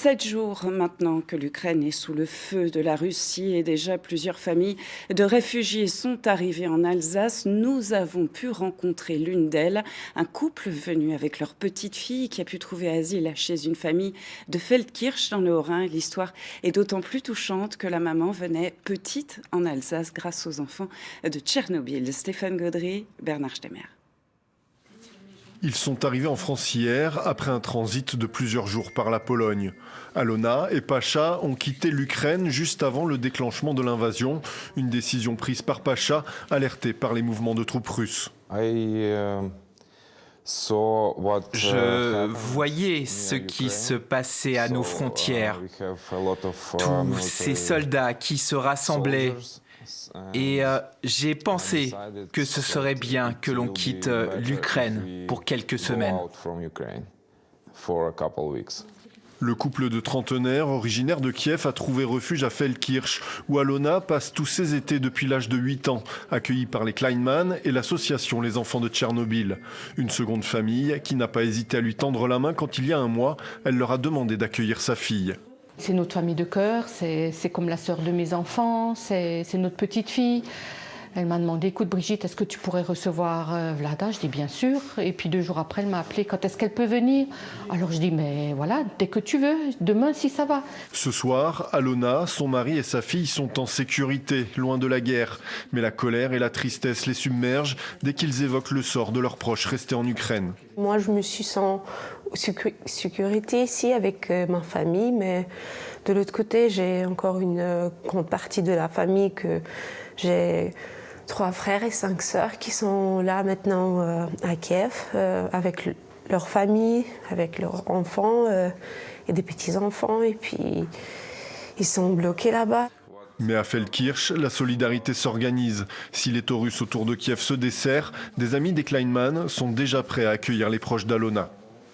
7 jours maintenant que l'Ukraine est sous le feu de la Russie et déjà plusieurs familles de réfugiés sont arrivées en Alsace. Nous avons pu rencontrer l'une d'elles, un couple venu avec leur petite fille qui a pu trouver asile chez une famille de Feldkirch dans le Haut-Rhin. L'histoire est d'autant plus touchante que la maman venait petite en Alsace grâce aux enfants de Tchernobyl. Stéphane Gaudry, Bernard Stemmer. Ils sont arrivés en France hier, après un transit de plusieurs jours par la Pologne. Alona et Pacha ont quitté l'Ukraine juste avant le déclenchement de l'invasion. Une décision prise par Pacha, alerté par les mouvements de troupes russes. Je voyais ce qui se passait à nos frontières, tous ces soldats qui se rassemblaient. Et j'ai pensé que ce serait bien que l'on quitte l'Ukraine pour quelques semaines. Le couple de trentenaires, originaire de Kiev, a trouvé refuge à Feldkirch, où Alona passe tous ses étés depuis l'âge de 8 ans, accueillie par les Kleinman et l'association Les Enfants de Tchernobyl. Une seconde famille qui n'a pas hésité à lui tendre la main quand il y a un mois, elle leur a demandé d'accueillir sa fille. C'est notre famille de cœur, c'est comme la sœur de mes enfants, c'est notre petite fille. Elle m'a demandé, écoute Brigitte, est-ce que tu pourrais recevoir Vlada? Je dis bien sûr. Et puis 2 jours après, elle m'a appelé, quand est-ce qu'elle peut venir? Alors je dis, mais voilà, dès que tu veux, demain si ça va. Ce soir, Alona, son mari et sa fille sont en sécurité, loin de la guerre. Mais la colère et la tristesse les submergent dès qu'ils évoquent le sort de leurs proches restés en Ukraine. Moi, je me suis sens sécurité ici avec ma famille, mais de l'autre côté, j'ai encore une grande partie de la famille que j'ai 3 frères et 5 sœurs qui sont là maintenant à Kiev avec leur famille, avec leurs enfants et des petits-enfants, et puis ils sont bloqués là-bas. Mais à Feldkirch, la solidarité s'organise. Si les Taurus autour de Kiev se desserrent, des amis des Kleinman sont déjà prêts à accueillir les proches d'Alona.